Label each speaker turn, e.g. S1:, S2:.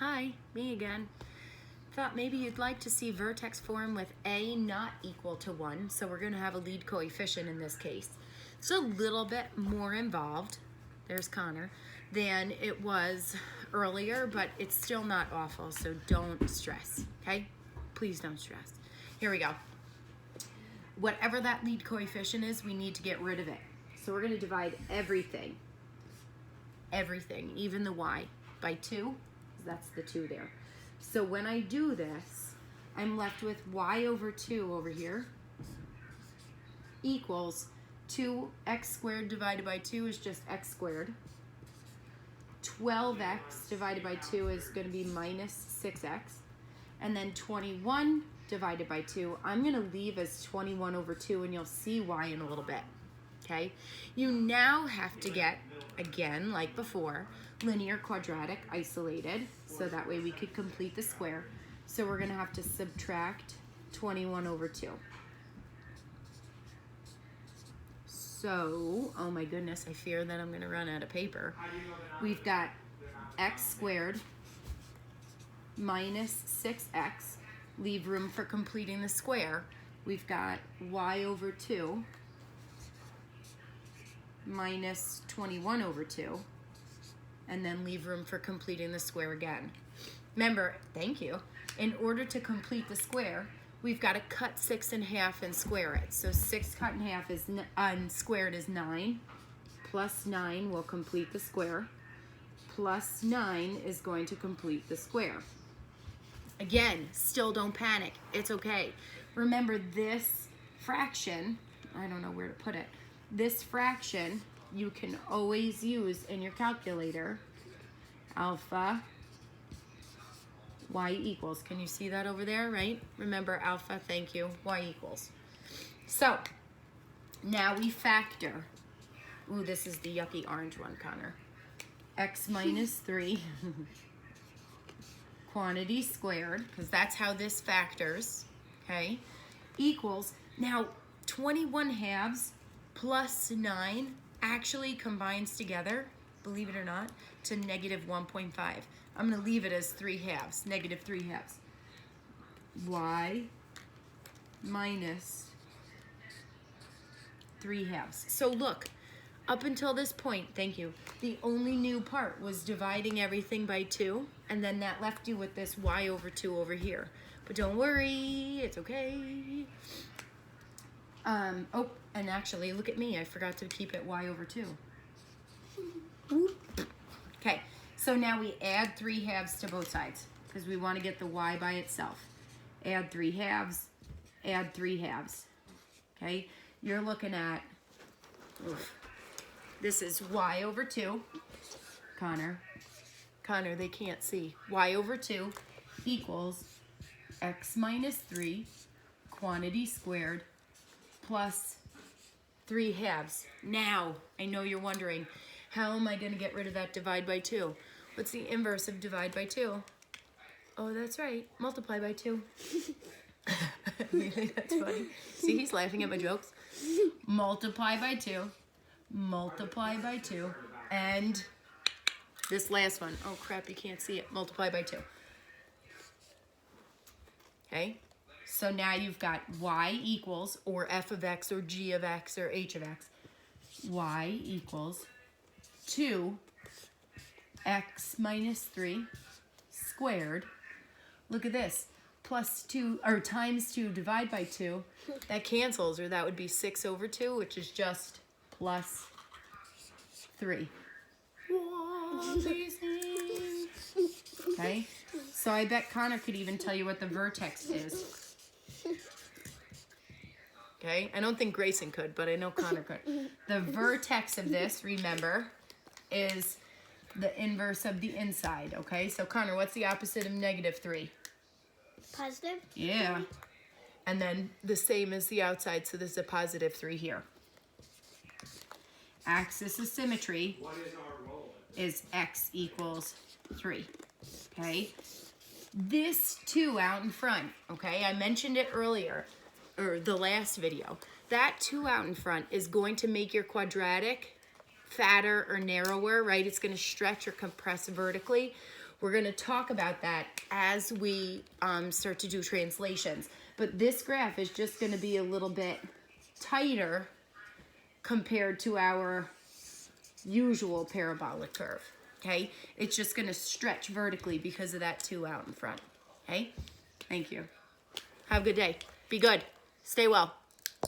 S1: Hi, me again. Thought maybe you'd like to see vertex form with a not equal to 1, so we're going to have a lead coefficient in this case. It's a little bit more involved, there's Connor, than it was earlier, but it's still not awful, so don't stress, okay? Please don't stress. Here we go. Whatever that lead coefficient is, we need to get rid of it. So we're going to divide everything, even the y, by 2. That's the 2 there. So when I do this, I'm left with y over 2 over here equals 2x squared divided by 2 is just x squared. 12x divided by 2 is going to be minus 6x. And then 21 divided by 2, I'm going to leave as 21 over 2, and you'll see why in a little bit. Okay? You now have to get, again, like before, linear, quadratic, isolated, so that way we could complete the square. So we're going to have to subtract 21 over 2. So, oh my goodness, I fear that I'm going to run out of paper. We've got x squared minus 6x. Leave room for completing the square. We've got y over 2 minus 21 over 2. And then leave room for completing the square again. Remember, thank you, in order to complete the square, we've got to cut 6 in half and square it. So 6 cut in half is squared is 9, plus 9 will complete the square, plus 9 is going to complete the square. Again, still don't panic, it's okay. Remember this fraction, I don't know where to put it, this fraction you can always use in your calculator, alpha y equals. Can you see that over there, right? Remember alpha, thank you, y equals. So, now we factor. Ooh, this is the yucky orange one, Connor. X minus 3 quantity squared, because that's how this factors, okay, equals, now 21 halves plus 9 actually combines together, believe it or not, to negative 1.5. I'm going to leave it as 3 halves, negative 3 halves. Y minus 3 halves. So look, up until this point, thank you, the only new part was dividing everything by 2, and then that left you with this y over 2 over here. But don't worry, it's okay. Oh, and actually, look at me. I forgot to keep it y over 2. Okay, so now we add 3 halves to both sides because we want to get the y by itself. Add 3 halves, add 3 halves. Okay, you're looking at, this is y over 2. Connor, they can't see. Y over 2 equals x minus 3 quantity squared plus 3 halves. Now, I know you're wondering, how am I going to get rid of that divide by 2? What's the inverse of divide by 2? Oh, that's right, multiply by 2. Really, that's funny. See, he's laughing at my jokes. Multiply by 2, multiply by 2, and this last one, oh crap, you can't see it, multiply by 2. Okay? So now you've got y equals, or f of x, or g of x, or h of x. Y equals 2 x minus 3 squared. Look at this. Plus 2, or times 2 divide by 2. That cancels, or that would be 6 over 2, which is just plus 3. Okay? So I bet Connor could even tell you what the vertex is. Okay, I don't think Grayson could, but I know Connor could. The vertex of this, remember, is the inverse of the inside, okay? So Connor, what's the opposite of negative 3?
S2: Positive?
S1: Yeah. And then the same as the outside, so there's a positive 3 here. Axis of symmetry is x equals 3, okay? This 2 out in front, okay, I mentioned it earlier, or the last video. That 2 out in front is going to make your quadratic fatter or narrower, right? It's going to stretch or compress vertically. We're going to talk about that as we start to do translations. But this graph is just going to be a little bit tighter compared to our usual parabolic curve, okay? It's just going to stretch vertically because of that 2 out in front, okay? Thank you. Have a good day. Be good. Stay well.